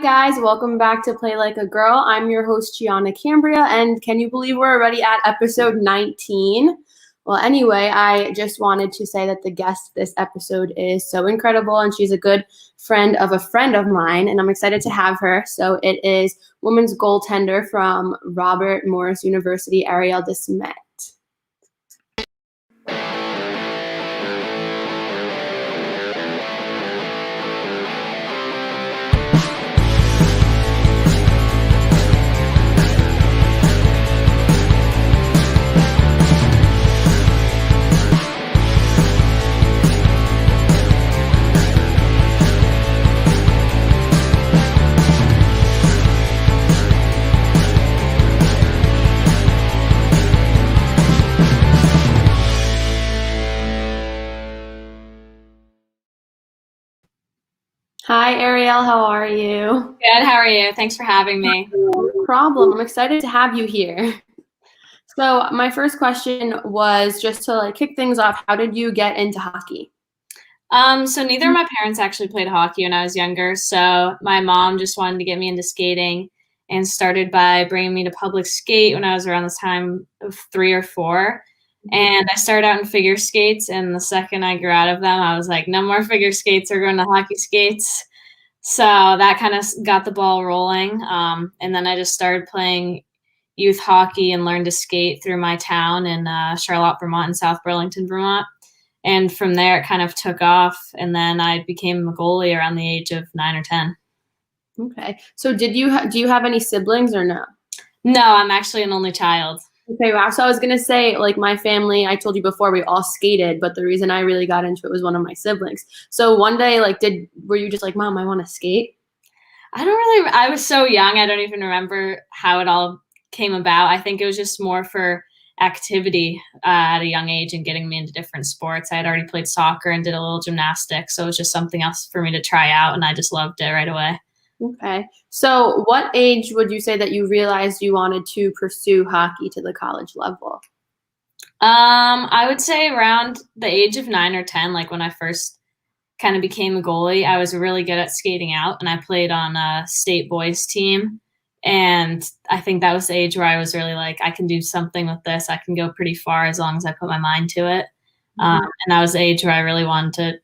guys, welcome back to Play Like a Girl. I'm your host, Gianna Cambria, and can you believe we're already at episode 19? Well, anyway, I just wanted to say that the guest this episode is so incredible, and she's a good friend of mine, and I'm excited to have her. So it is women's goaltender from Robert Morris University, Ariel DeSmet. Hi, Ariel. How are you? Good. How are you? Thanks for having me. No problem. I'm excited to have you here. So my first question was just to kick things off. How did you get into hockey? So neither of my parents actually played hockey when I was younger. So my mom just wanted to get me into skating and started by bringing me to public skate when I was around the time of 3 or 4. And I started out in figure skates, and the second I grew out of them, I was like, no more figure skates, we're going to hockey skates. So that kind of got the ball rolling. And then I just started playing youth hockey and learned to skate through my town in Charlotte, Vermont, and South Burlington, Vermont. And from there, it kind of took off. And then I became a goalie around the age of 9 or 10. Okay. So do you have any siblings or no? No, I'm actually an only child. Okay, wow. So I was going to say, my family, I told you before, we all skated, but the reason I really got into it was one of my siblings. So one day, were you just like, Mom, I want to skate? I was so young, I don't even remember how it all came about. I think it was just more for activity at a young age and getting me into different sports. I had already played soccer and did a little gymnastics, so it was just something else for me to try out, and I just loved it right away. Okay. So what age would you say that you realized you wanted to pursue hockey to the college level? I would say around the age of 9 or 10, like when I first kind of became a goalie, I was really good at skating out, and I played on a state boys team. And I think that was the age where I was really like, I can do something with this. I can go pretty far as long as I put my mind to it. And that was the age where I really wanted to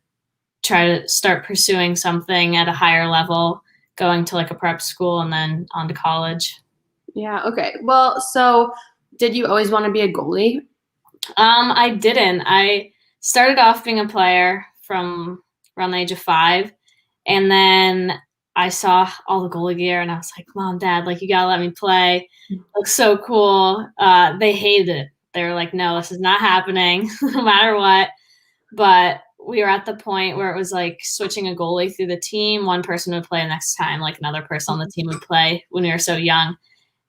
try to start pursuing something at a higher level, going to a prep school and then on to college. Yeah. Okay. Well, so did you always want to be a goalie? I didn't. I started off being a player from around the age of 5. And then I saw all the goalie gear and I was like, Mom, Dad, you gotta let me play. It looks so cool. They hated it. They were like, no, this is not happening no matter what. But we were at the point where it was switching a goalie through the team. One person would play next time, another person on the team would play when we were so young.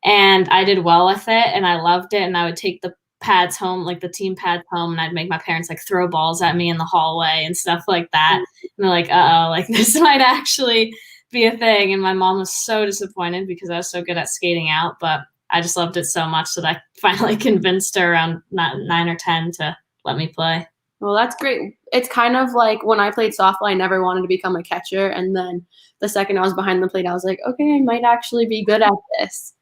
And I did well with it and I loved it. And I would take the pads home, the team pads home, and I'd make my parents throw balls at me in the hallway and stuff like that. And they're like, uh-oh, this might actually be a thing. And my mom was so disappointed because I was so good at skating out, but I just loved it so much that I finally convinced her around 9 or 10 to let me play. Well, that's great. It's kind of like when I played softball, I never wanted to become a catcher. And then the second I was behind the plate, I was like, okay, I might actually be good at this.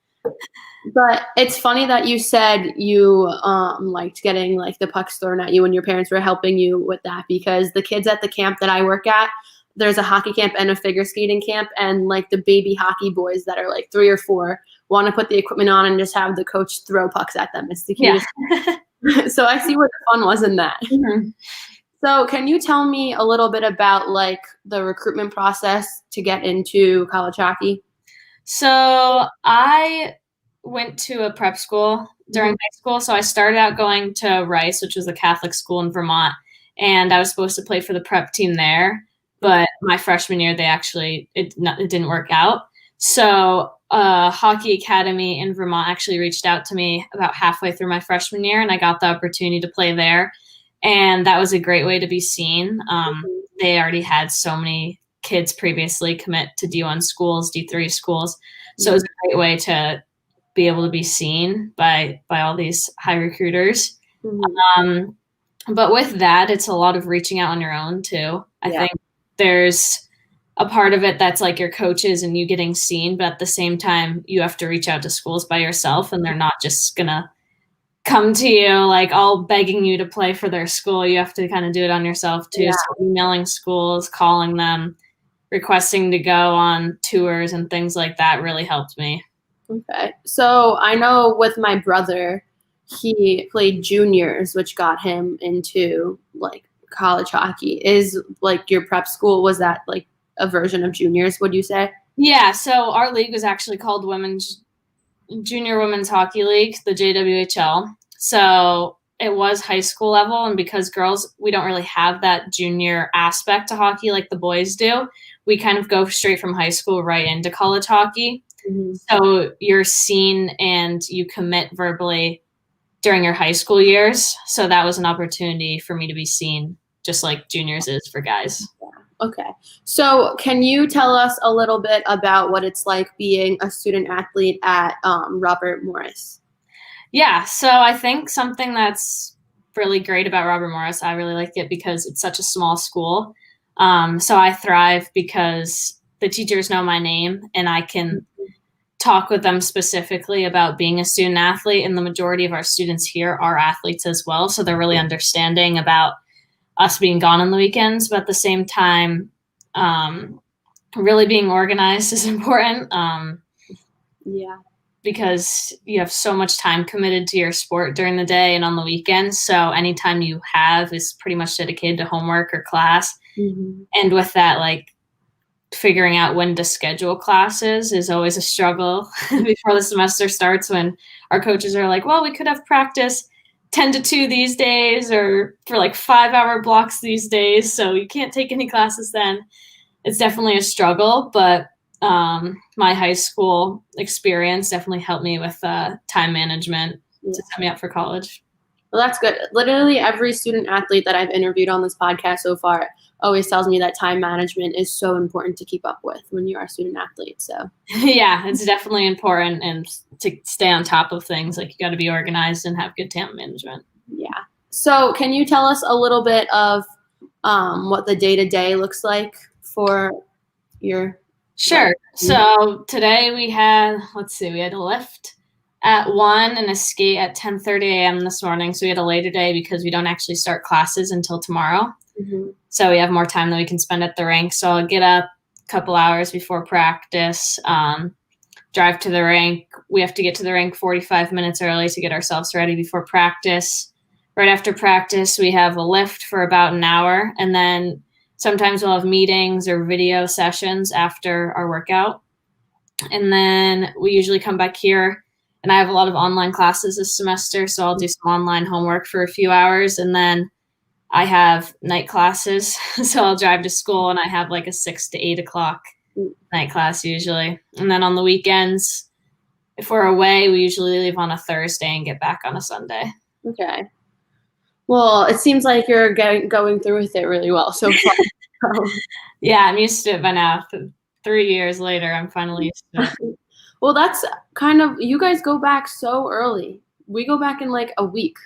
But it's funny that you said you liked getting the pucks thrown at you when your parents were helping you with that, because the kids at the camp that I work at, there's a hockey camp and a figure skating camp, and the baby hockey boys that are 3 or 4 want to put the equipment on and just have the coach throw pucks at them. It's the cutest. Yeah. So I see where the fun was in that. Mm-hmm. So can you tell me a little bit about the recruitment process to get into college hockey? So I went to a prep school during high school. So I started out going to Rice, which was a Catholic school in Vermont, and I was supposed to play for the prep team there. But my freshman year, it didn't work out. So Hockey Academy in Vermont actually reached out to me about halfway through my freshman year, and I got the opportunity to play there. And that was a great way to be seen. They already had so many kids previously commit to D1 schools, D3 schools. So it was a great way to be able to be seen by all these high recruiters. But with that, it's a lot of reaching out on your own too. I think there's a part of it that's like your coaches and you getting seen, but at the same time, you have to reach out to schools by yourself, and they're not just gonna come to you like all begging you to play for their school. You have to kind of do it on yourself too. Yeah. So emailing schools, calling them, requesting to go on tours and things like that really helped me. Okay. So I know with my brother, he played juniors, which got him into like college hockey. Is like your prep school, was that like a version of juniors, would you say? Yeah, so our league was actually called Junior Women's Hockey League, the JWHL. So it was high school level, and because girls, we don't really have that junior aspect to hockey like the boys do, we kind of go straight from high school right into college hockey. Mm-hmm. So you're seen and you commit verbally during your high school years. So that was an opportunity for me to be seen, just like juniors is for guys. Okay. So can you tell us a little bit about what it's like being a student athlete at Robert Morris? Yeah, so I think something that's really great about Robert Morris, I really like it because it's such a small school. So I thrive because the teachers know my name and I can talk with them specifically about being a student athlete. And the majority of our students here are athletes as well. So they're really understanding about us being gone on the weekends. But at the same time, really being organized is important. Yeah. Because you have so much time committed to your sport during the day and on the weekends. So anytime you have is pretty much dedicated to homework or class. Mm-hmm. And with that, like figuring out when to schedule classes is always a struggle before the semester starts, when our coaches are like, well, we could have practice 10 to 2 these days or for like 5-hour blocks these days. So you can't take any classes then. It's definitely a struggle, but my high school experience definitely helped me with time management to set me up for college. Well, that's good. Literally every student athlete that I've interviewed on this podcast so far always tells me that time management is so important to keep up with when you are a student athlete. So yeah, it's definitely important, and to stay on top of things, like you got to be organized and have good time management. Yeah. So can you tell us a little bit of what the day-to-day looks like for your... Sure. So today we had a lift at 1 and a skate at 10:30 a.m. this morning. So we had a later day because we don't actually start classes until tomorrow. Mm-hmm. So we have more time that we can spend at the rink. So I'll get up a couple hours before practice, drive to the rink. We have to get to the rink 45 minutes early to get ourselves ready before practice. Right after practice, we have a lift for about an hour, and then sometimes we'll have meetings or video sessions after our workout. And then we usually come back here, and I have a lot of online classes this semester, so I'll do some online homework for a few hours. And then I have night classes, so I'll drive to school, and I have like a 6 to 8 o'clock night class usually. And then on the weekends, if we're away, we usually leave on a Thursday and get back on a Sunday. Okay. Well, it seems like you're going through with it really well so far. Yeah, I'm used to it by now. 3 years later, I'm finally used to it. Well, that's kind of, you guys go back so early. We go back in like a week.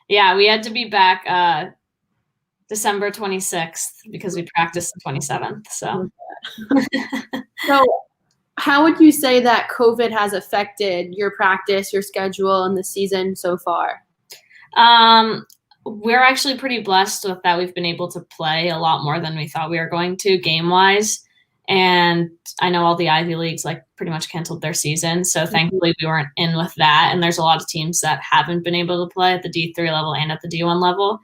Yeah, we had to be back December 26th because we practiced the 27th. So, So how would you say that COVID has affected your practice, your schedule, and the season so far? We're actually pretty blessed with that. We've been able to play a lot more than we thought we were going to game-wise. And I know all the Ivy Leagues like pretty much canceled their season. So thankfully we weren't in with that. And there's a lot of teams that haven't been able to play at the D3 level and at the D1 level.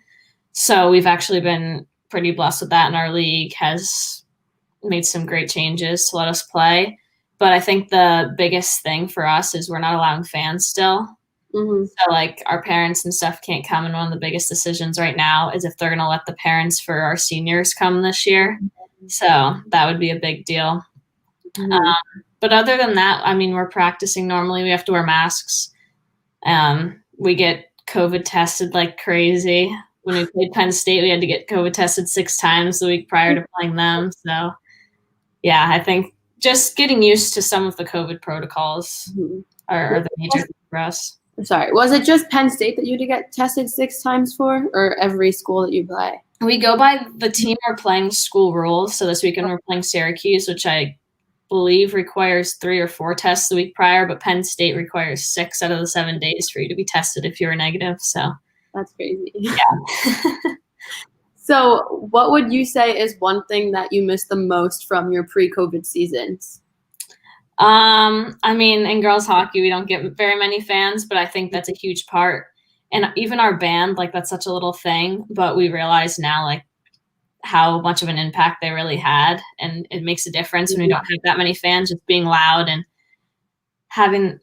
So we've actually been pretty blessed with that. And our league has made some great changes to let us play. But I think the biggest thing for us is we're not allowing fans still. Mm-hmm. So like our parents and stuff can't come. And one of the biggest decisions right now is if they're going to let the parents for our seniors come this year. So that would be a big deal. Mm-hmm. But other than that, I mean, we're practicing normally. We have to wear masks. We get COVID tested like crazy. When we played Penn State, we had to get COVID tested 6 times the week prior to playing them. So yeah, I think just getting used to some of the COVID protocols are the major thing for us. Sorry, was it just Penn State that you had to get tested 6 times for, or every school that you play? We go by the team we're playing school rules. So this weekend we're playing Syracuse, which I believe requires 3 or 4 tests the week prior, but Penn State requires 6 out of the 7 days for you to be tested if you're negative. So That's crazy. yeah. So what would you say is one thing that you miss the most from your pre-COVID seasons? I mean, in girls hockey, we don't get very many fans, but I think that's a huge part. And even our band, like that's such a little thing, but we realize now like how much of an impact they really had. And it makes a difference when we don't have that many fans, just being loud and having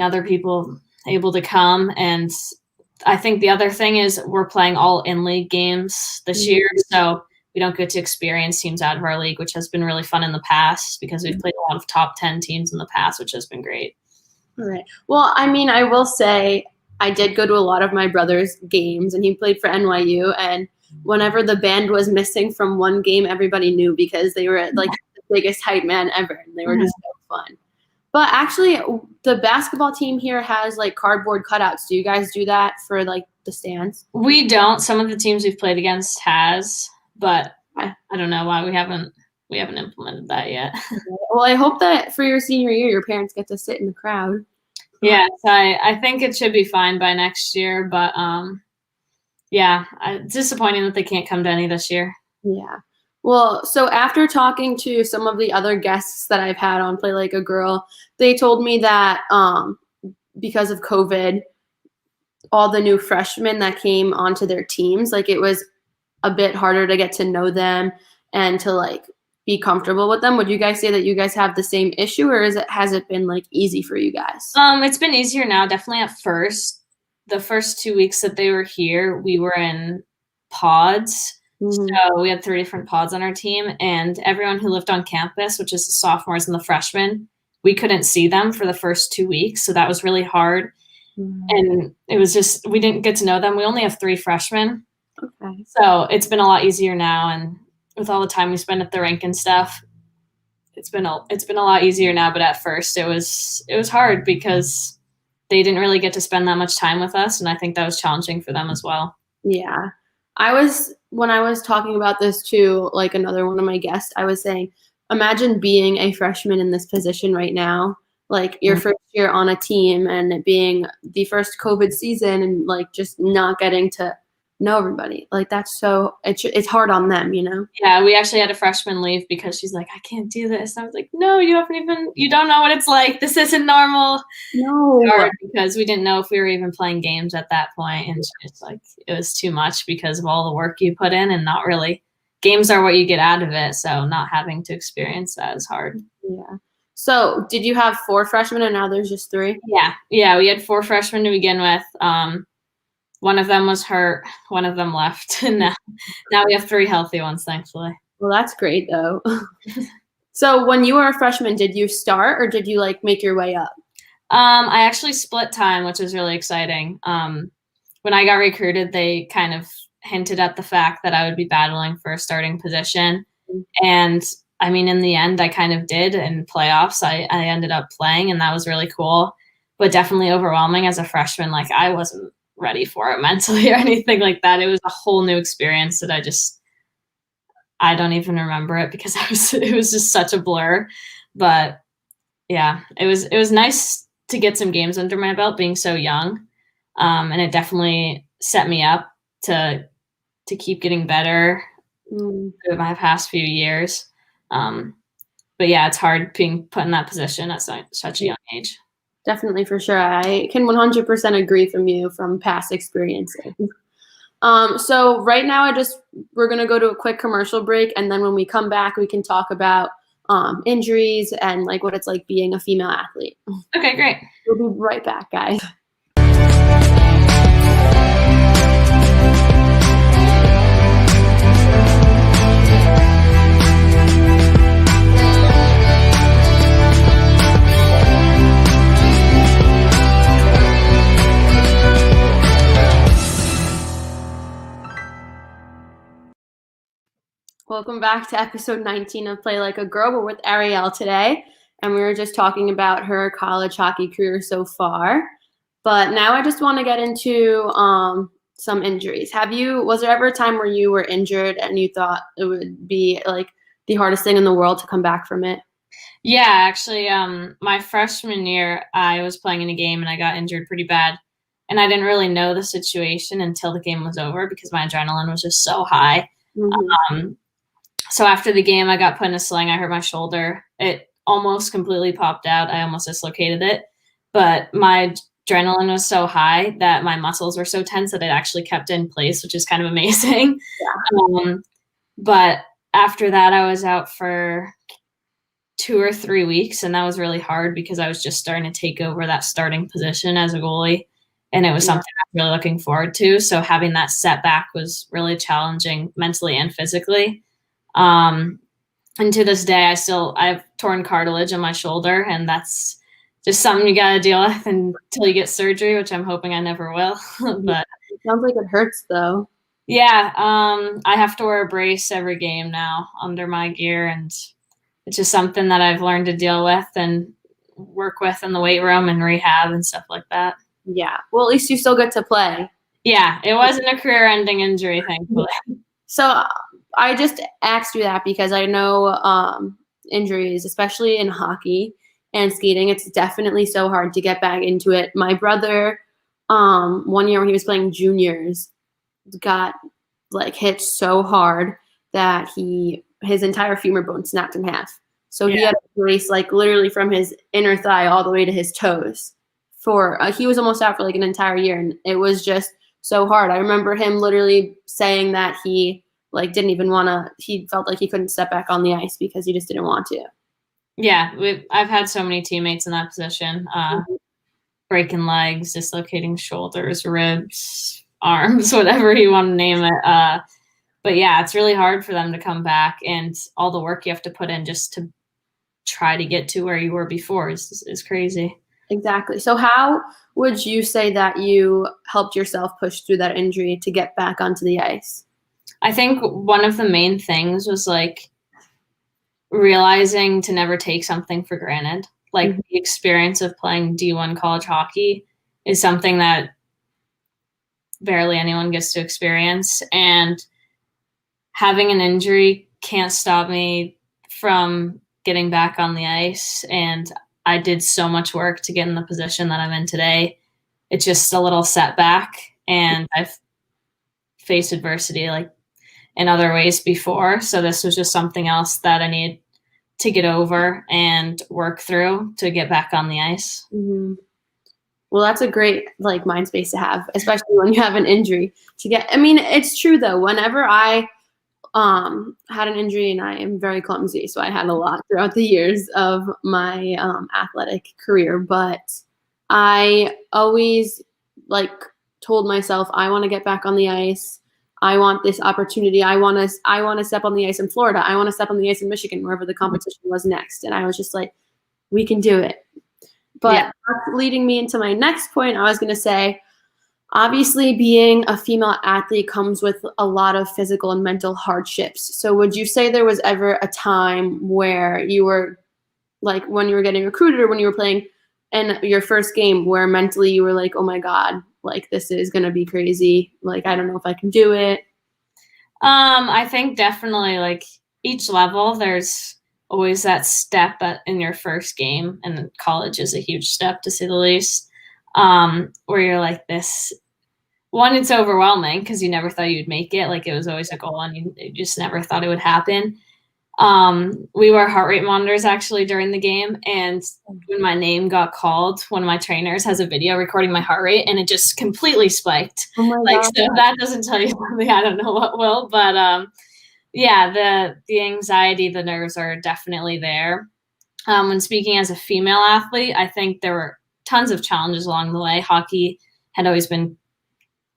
other people able to come. And I think the other thing is we're playing all in-league games this year, so we don't get to experience teams out of our league, which has been really fun in the past because we've played a lot of top 10 teams in the past, which has been great. All right. Well, I mean, I will say I did go to a lot of my brother's games, and he played for NYU, and whenever the band was missing from one game, everybody knew because they were like the biggest hype man ever, and they were just so fun. But actually, the basketball team here has like cardboard cutouts. Do you guys do that for like the stands? We don't. Some of the teams we've played against has, but I don't know why we haven't implemented that yet. Well, I hope that for your senior year, your parents get to sit in the crowd. Yes, I think it should be fine by next year, but yeah, it's disappointing that they can't come to any this year. Yeah. Well, so after talking to some of the other guests that I've had on Play Like a Girl, they told me that because of COVID, all the new freshmen that came onto their teams, like it was a bit harder to get to know them and to like be comfortable with them. Would you guys say that you guys have the same issue, or has it been like easy for you guys? It's been easier now, definitely at first. The first 2 weeks that they were here, we were in pods. So we had 3 different pods on our team, and everyone who lived on campus, which is the sophomores and the freshmen, we couldn't see them for the first 2 weeks. So that was really hard. And it was just, we didn't get to know them. We only have 3 freshmen. Okay. So it's been a lot easier now. And with all the time we spend at the rink and stuff, it's been a lot easier now. But at first it was hard because they didn't really get to spend that much time with us. And I think that was challenging for them as well. Yeah. When I was talking about this to like another one of my guests, I was saying, imagine being a freshman in this position right now, like your first year on a team and it being the first COVID season and like just not getting to know everybody. Like that's it's hard on them, you know? Yeah, we actually had a freshman leave because she's like, I can't do this. And I was like, no, you don't know what it's like. This isn't normal. No. Because we didn't know if we were even playing games at that point. And it's like, it was too much because of all the work you put in and not really, games are what you get out of it. So not having to experience that is hard. Yeah. So did you have 4 freshmen and now there's just 3? Yeah. We had 4 freshmen to begin with. One of them was hurt. One of them left. And now we have 3 healthy ones, thankfully. Well, that's great, though. So when you were a freshman, did you start or did you, like, make your way up? I actually split time, which was really exciting. When I got recruited, they kind of hinted at the fact that I would be battling for a starting position. And, I mean, in the end, I kind of did. In playoffs, I ended up playing, and that was really cool. But definitely overwhelming as a freshman. Like, I wasn't ready for it mentally or anything like that. It was a whole new experience that I don't even remember it because it was just such a blur. But yeah, it was nice to get some games under my belt being so young. And it definitely set me up to keep getting better through my past few years. But yeah, it's hard being put in that position at such a young age. Definitely, for sure. I can 100% agree from you from past experiences. So right now, we're going to go to a quick commercial break. And then when we come back, we can talk about injuries and like what it's like being a female athlete. Okay, great. We'll be right back, guys. Welcome back to episode 19 of Play Like a Girl. We're with Arielle today, and we were just talking about her college hockey career so far. But now I just want to get into some injuries. Was there ever a time where you were injured and you thought it would be like the hardest thing in the world to come back from it? Yeah, actually, my freshman year, I was playing in a game and I got injured pretty bad. And I didn't really know the situation until the game was over because my adrenaline was just so high. Mhm. So after the game, I got put in a sling. I hurt my shoulder. It almost completely popped out. I almost dislocated it. But my adrenaline was so high that my muscles were so tense that it actually kept in place, which is kind of amazing. Um, but after that, I was out for 2 or 3 weeks, and that was really hard because I was just starting to take over that starting position as a goalie, and it was Yeah. something I was really looking forward to. So having that setback was really challenging mentally and physically. Um, and to this day, I have torn cartilage in my shoulder, and that's just something you got to deal with until you get surgery, which I'm hoping I never will. But It sounds like it hurts though. yeah, I have to wear a brace every game now under my gear, and it's just something that I've learned to deal with and work with in the weight room and rehab and stuff like that. Yeah. Well, at least you still get to play. Yeah, it wasn't a career-ending injury, thankfully. So I just asked you that because I know injuries, especially in hockey and skating, it's definitely so hard to get back into it. My brother, one year when he was playing juniors, got like hit so hard that his entire femur bone snapped in half. So he had a brace like literally from his inner thigh all the way to his toes. He was almost out for like an entire year, and it was just so hard. I remember him literally saying that he like didn't even want to. He felt like he couldn't step back on the ice because he just didn't want to. Yeah, I've had so many teammates in that position, breaking legs, dislocating shoulders, ribs, arms, whatever you want to name it. But yeah, it's really hard for them to come back, and all the work you have to put in just to try to get to where you were before is crazy. Exactly. So how would you say that you helped yourself push through that injury to get back onto the ice? I think one of the main things was like realizing to never take something for granted. Like the experience of playing D1 college hockey is something that barely anyone gets to experience. And having an injury can't stop me from getting back on the ice. And I did so much work to get in the position that I'm in today. It's just a little setback, and I've faced adversity like in other ways before. So this was just something else that I needed to get over and work through to get back on the ice. Mm-hmm. Well, that's a great like mind space to have, especially when you have an injury to get. I mean, it's true though. Whenever I had an injury, and I am very clumsy, so I had a lot throughout the years of my athletic career, but I always like told myself I want to get back on the ice. I want this opportunity. I want to step on the ice in Florida. I want to step on the ice in Michigan, wherever the competition was next. And I was just like, we can do it. But that's leading me into my next point. I was going to say, obviously, being a female athlete comes with a lot of physical and mental hardships. So would you say there was ever a time where you were, like when you were getting recruited or when you were playing in your first game, where mentally you were like, oh my God, like this is going to be crazy. Like, I don't know if I can do it. I think definitely like each level, there's always that step in your first game, and college is a huge step to say the least. Where you're like this one, it's overwhelming because you never thought you'd make it. Like it was always a goal and you just never thought it would happen. We wear heart rate monitors actually during the game, and when my name got called, one of my trainers has a video recording my heart rate, and it just completely spiked. Oh my Like, God. so if that doesn't tell you something, I don't know what will. But yeah, the anxiety, the nerves are definitely there. When speaking as a female athlete, I think there were tons of challenges along the way. Hockey had always been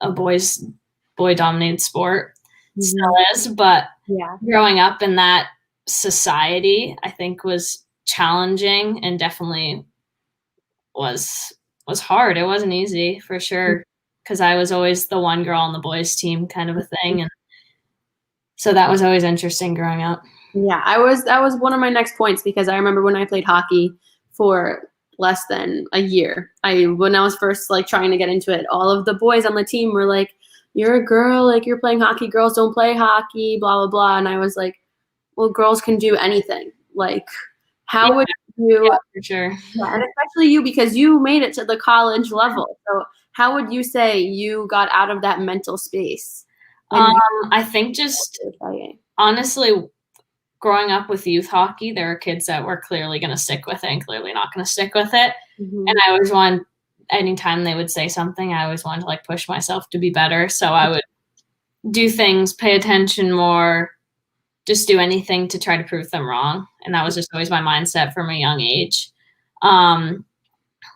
a boy-dominated sport, still is, but growing up in that society, I think was challenging and definitely was hard. It wasn't easy for sure because I was always the one girl on the boys' team kind of a thing, and so that was always interesting growing up. Yeah, that was one of my next points because I remember when I played hockey for less than a year. When I was first like trying to get into it, all of the boys on the team were like, you're a girl, like you're playing hockey, girls don't play hockey, blah, blah, blah. And I was like, well, girls can do anything. Like, how would you, Yeah, for sure. yeah, and especially you, because you made it to the college level. So how would you say you got out of that mental space? I think just honestly, growing up with youth hockey, there are kids that were clearly going to stick with it and clearly not going to stick with it. Mm-hmm. And I always wanted, anytime they would say something, I always wanted to like push myself to be better. So I would do things, pay attention more, just do anything to try to prove them wrong. And that was just always my mindset from a young age. But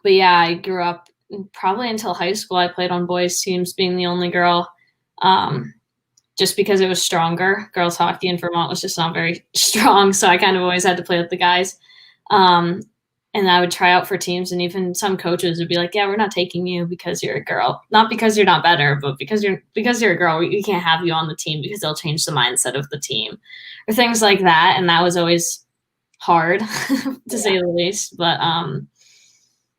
yeah, I grew up probably until high school. I played on boys teams, being the only girl. Just because it was stronger. Girls hockey in Vermont was just not very strong, so I kind of always had to play with the guys. And I would try out for teams, and even some coaches would be like, "Yeah, we're not taking you because you're a girl. Not because you're not better, but because you're a girl. We can't have you on the team because they'll change the mindset of the team," or things like that. And that was always hard, to say the least. But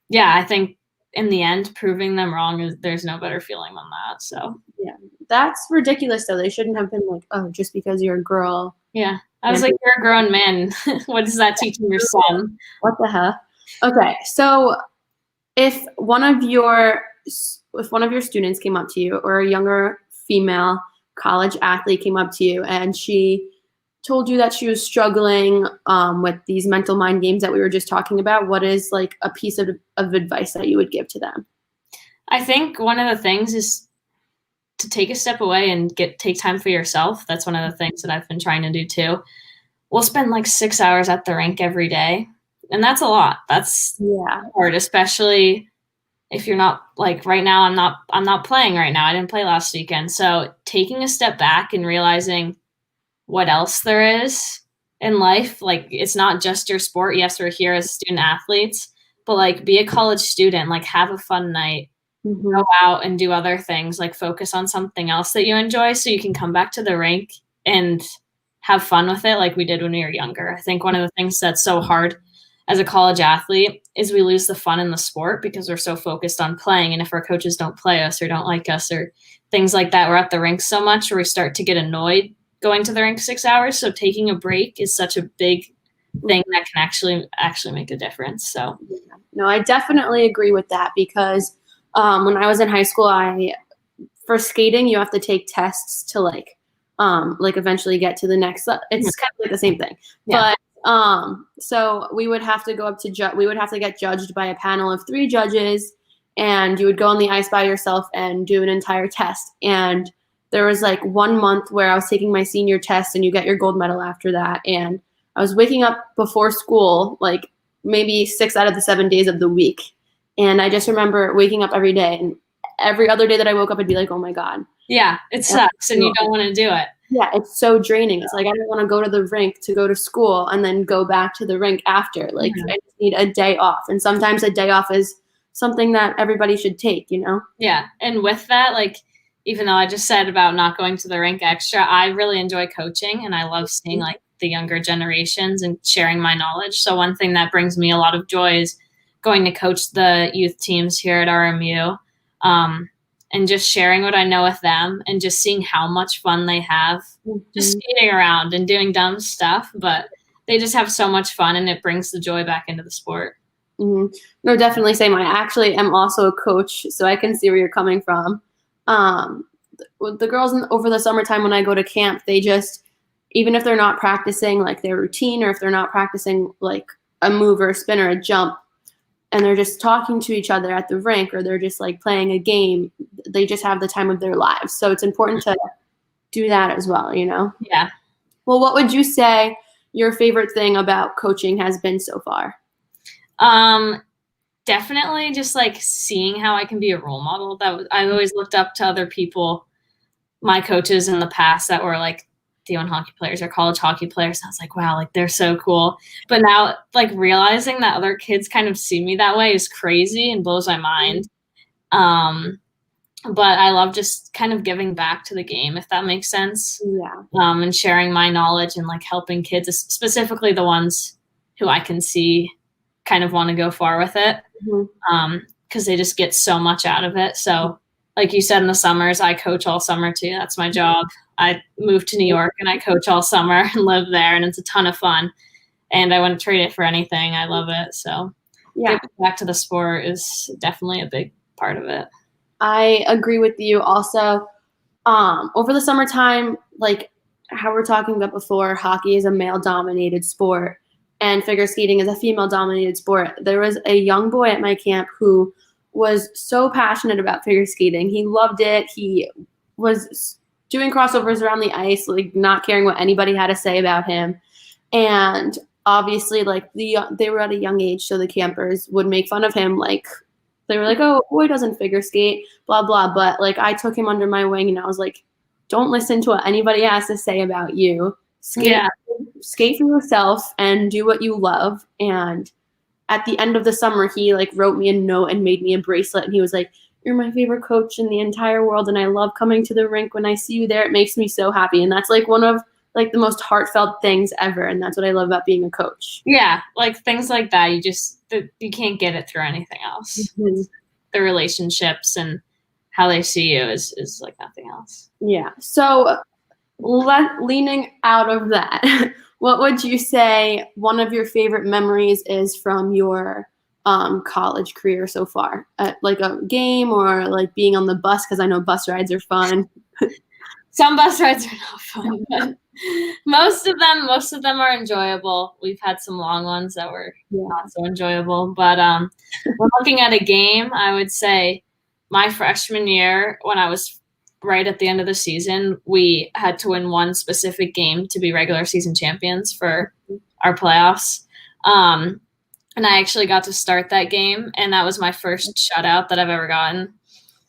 yeah, I think in the end, proving them wrong there's no better feeling than that. So yeah, that's ridiculous though. They shouldn't have been like, oh, just because you're a girl. Yeah, I was like, you're a grown man. What is that teaching your son? What the hell? Okay, so if one of your students came up to you, or a younger female college athlete came up to you, and she told you that she was struggling with these mental mind games that we were just talking about, what is like a piece of advice that you would give to them? I think one of the things is to take a step away and take time for yourself. That's one of the things that I've been trying to do too. We'll spend like 6 hours at the rink every day, and that's a lot. That's hard, especially if you're not like right now. I'm not playing right now. I didn't play last weekend. So taking a step back and realizing what else there is in life. Like, it's not just your sport. Yes, we're here as student athletes, but like, be a college student, like have a fun night, go out and do other things, like focus on something else that you enjoy so you can come back to the rink and have fun with it like we did when we were younger. I think one of the things that's so hard as a college athlete is we lose the fun in the sport because we're so focused on playing. And if our coaches don't play us or don't like us or things like that, we're at the rink so much where we start to get annoyed going to the rink 6 hours. So taking a break is such a big thing that can actually make a difference. So no, I definitely agree with that, because when I was in high school, for skating, you have to take tests to like eventually get to the next level. It's kind of like the same thing. Yeah. But so we would have to go up to we would have to get judged by a panel of 3 judges, and you would go on the ice by yourself and do an entire test. And there was like 1 month where I was taking my senior test, and you get your gold medal after that. And I was waking up before school, like maybe 6 out of the 7 days of the week. And I just remember waking up every day, and every other day that I woke up, I'd be like, oh my God. Yeah, it sucks, and you don't want to do it. Yeah, it's so draining. It's like, I don't want to go to the rink to go to school and then go back to the rink after. Like, I just need a day off. And sometimes a day off is something that everybody should take, you know? Yeah, and with that, like, even though I just said about not going to the rink extra, I really enjoy coaching, and I love seeing like the younger generations and sharing my knowledge. So one thing that brings me a lot of joy is going to coach the youth teams here at RMU, and just sharing what I know with them and just seeing how much fun they have just skating around and doing dumb stuff, but they just have so much fun, and it brings the joy back into the sport. No, definitely same. I actually am also a coach, so I can see where you're coming from. The girls over the summertime when I go to camp, they just, even if they're not practicing like their routine, or if they're not practicing like a move or a spin or a jump, and they're just talking to each other at the rink, or they're just like playing a game, they just have the time of their lives. So it's important to do that as well, you know? Yeah. Well, what would you say your favorite thing about coaching has been so far? Definitely just like seeing how I can be a role model. I've always looked up to other people, my coaches in the past that were like D1 hockey players or college hockey players. I was like, wow, like they're so cool. But now like realizing that other kids kind of see me that way is crazy and blows my mind. But I love just kind of giving back to the game, if that makes sense. Yeah. And sharing my knowledge and like helping kids, specifically the ones who I can see kind of want to go far with it, because they just get so much out of it. So like you said, in the summers, I coach all summer too. That's my job. I moved to New York and I coach all summer and live there, and it's a ton of fun. And I wouldn't trade it for anything. I love it. So Yeah, giving back to the sport is definitely a big part of it. I agree with you. Also, over the summertime, like how we're talking about before, hockey is a male-dominated sport, and figure skating is a female-dominated sport. There was a young boy at my camp who was so passionate about figure skating. He loved it. He was doing crossovers around the ice, like not caring what anybody had to say about him. And obviously, like they were at a young age, so the campers would make fun of him. Like they were like, "Oh, boy doesn't figure skate," blah blah. But like I took him under my wing, and I was like, "Don't listen to what anybody has to say about you. Yeah. Skate for yourself and do what you love." And at the end of the summer, he like wrote me a note and made me a bracelet, and he was like, "You're my favorite coach in the entire world, and I love coming to the rink. When I see you there, it makes me so happy." And that's like one of like the most heartfelt things ever, and that's what I love about being a coach. Yeah, like things like that. You can't get it through anything else. Mhm. The relationships and how they see you is like nothing else. Yeah. So, leaning out of that, what would you say one of your favorite memories is from your college career so far? Like a game or like being on the bus? Because I know bus rides are fun. Some bus rides are not fun, but most of them are enjoyable. We've had some long ones that were not so enjoyable, but when looking at a game, I would say my freshman year, when I was right at the end of the season, we had to win one specific game to be regular season champions for our playoffs. And I actually got to start that game, and that was my first shutout that I've ever gotten.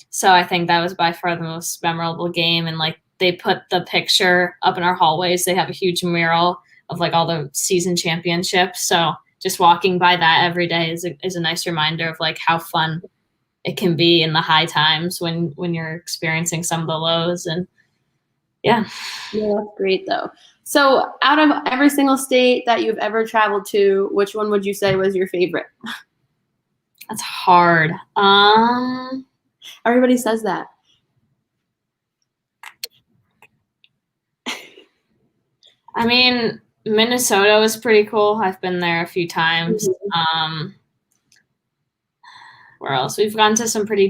So I think that was by far the most memorable game. And like they put the picture up in our hallways. They have a huge mural of like all the season championships. So just walking by that every day is a nice reminder of like how fun it can be in the high times when you're experiencing some of the lows. And yeah. Yeah, that's great though. So out of every single state that you've ever traveled to, which one would you say was your favorite? That's hard. Everybody says that. I mean, Minnesota was pretty cool. I've been there a few times. Where else? We've gone to some pretty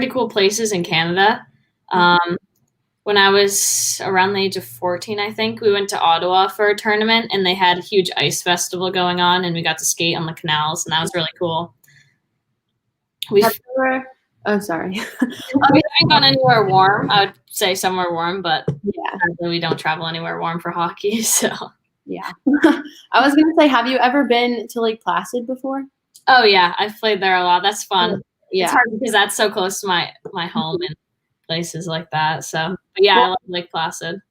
cool places in Canada. When I was around the age of 14, I think, we went to Ottawa for a tournament, and they had a huge ice festival going on, and we got to skate on the canals, and that was really cool. Oh, sorry. We haven't gone anywhere warm. I would say somewhere warm, but yeah, we don't travel anywhere warm for hockey. So yeah. I was gonna say, have you ever been to Lake Placid before? Oh yeah, I've played there a lot. That's fun. Yeah, it's hard because that's so close to my home and places like that. So, but yeah, I love Lake Placid.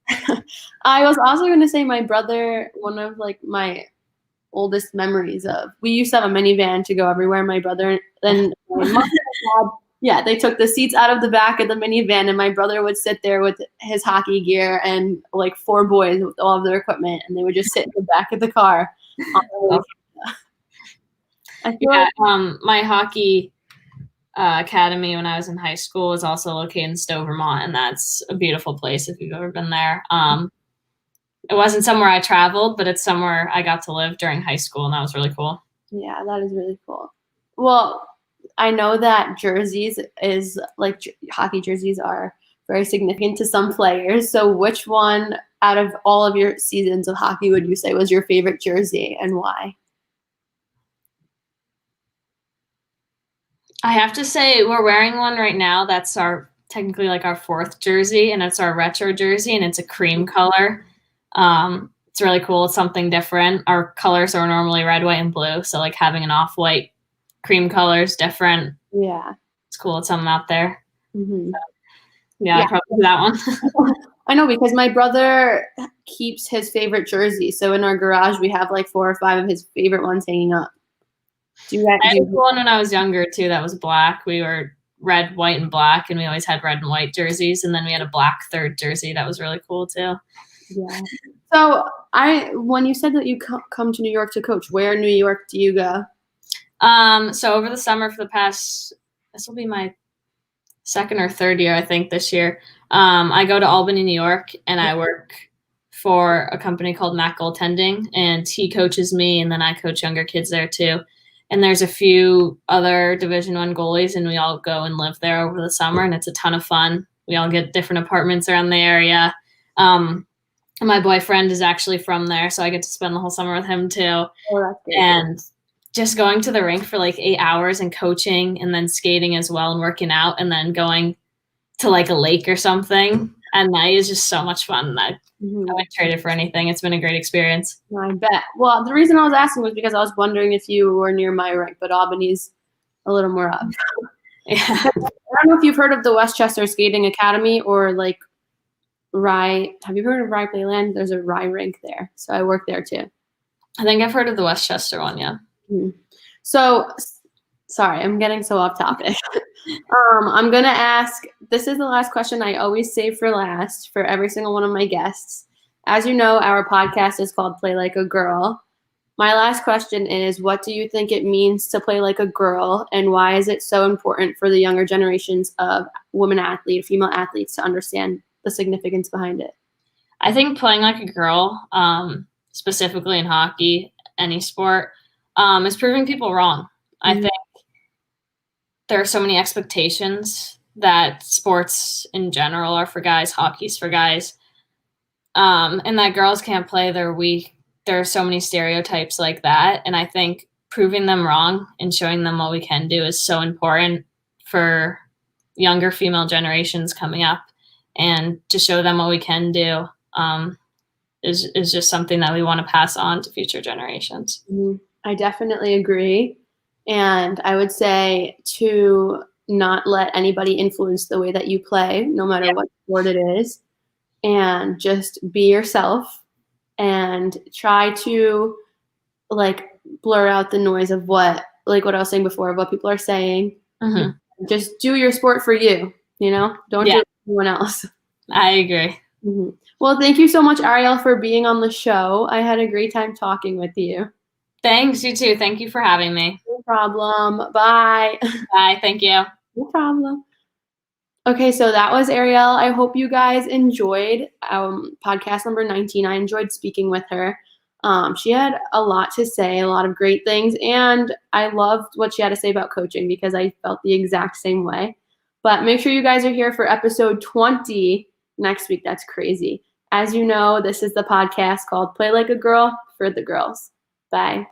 I was also gonna say my brother. One of like my oldest memories of we used to have a minivan to go everywhere. My brother and my mom and dad, yeah, they took the seats out of the back of the minivan, and my brother would sit there with his hockey gear and like 4 boys with all of their equipment, and they would just sit in the back of the car. My hockey academy when I was in high school was also located in Stowe, Vermont, and that's a beautiful place if you've ever been there. It wasn't somewhere I traveled, but it's somewhere I got to live during high school, and that was really cool. Yeah, that is really cool. Well, I know that jerseys is like hockey jerseys are very significant to some players. So which one out of all of your seasons of hockey would you say was your favorite jersey and why? I have to say we're wearing one right now. That's technically like our 4th jersey, and it's our retro jersey, and it's a cream color. It's really cool. It's something different. Our colors are normally red, white, and blue. So like having an off-white cream color is different. Yeah. It's cool. It's something out there. Mm-hmm. So, yeah, I'd probably do that one. I know because my brother keeps his favorite jersey. So in our garage, we have like 4 or 5 of his favorite ones hanging up. I had one when I was younger too that was black. We were red, white, and black, and we always had red and white jerseys. And then we had a black 3rd jersey that was really cool too. Yeah. So when you said that you come to New York to coach, where in New York do you go? So over the summer for the past, this will be my second or third year, I think, this year. I go to Albany, New York, and I work for a company called Mac Goaltending, and he coaches me, and then I coach younger kids there too. And there's a few other Division I goalies, and we all go and live there over the summer, and it's a ton of fun. We all get different apartments around the area. My boyfriend is actually from there, so I get to spend the whole summer with him too. Oh, that's great. And just going to the rink for like 8 hours and coaching and then skating as well and working out and then going to like a lake or something at night is just so much fun. I wouldn't trade it for anything. It's been a great experience. I bet. Well, the reason I was asking was because I was wondering if you were near my rink, but Albany's a little more up. Yeah. I don't know if you've heard of the Westchester Skating Academy or like Rye. Have you heard of Rye Playland? There's a Rye rink there. So I work there too. I think I've heard of the Westchester one, yeah. So, sorry, I'm getting so off topic. I'm going to ask, this is the last question I always save for last for every single one of my guests. As you know, our podcast is called Play Like a Girl. My last question is, what do you think it means to play like a girl, and why is it so important for the younger generations of female athletes to understand the significance behind it? I think playing like a girl, specifically in hockey, any sport, is proving people wrong. I think there are so many expectations that sports in general are for guys, hockey's for guys, and that girls can't play, they're weak. There are so many stereotypes like that, and I think proving them wrong and showing them what we can do is so important for younger female generations coming up, and to show them what we can do is just something that we want to pass on to future generations. I definitely agree. And I would say to not let anybody influence the way that you play, no matter what sport it is, and just be yourself and try to like blur out the noise of what I was saying before, of what people are saying. Just do your sport for you, don't do it for anyone else. I agree. Well, thank you so much, Ariel, for being on the show. I had a great time talking with you. Thanks, you too. Thank you for having me. No problem. Bye. Bye. Thank you. No problem. Okay, so that was Ariel. I hope you guys enjoyed podcast number 19. I enjoyed speaking with her. She had a lot to say, a lot of great things, and I loved what she had to say about coaching because I felt the exact same way. But make sure you guys are here for episode 20 next week. That's crazy. As you know, this is the podcast called Play Like a Girl for the girls. Bye.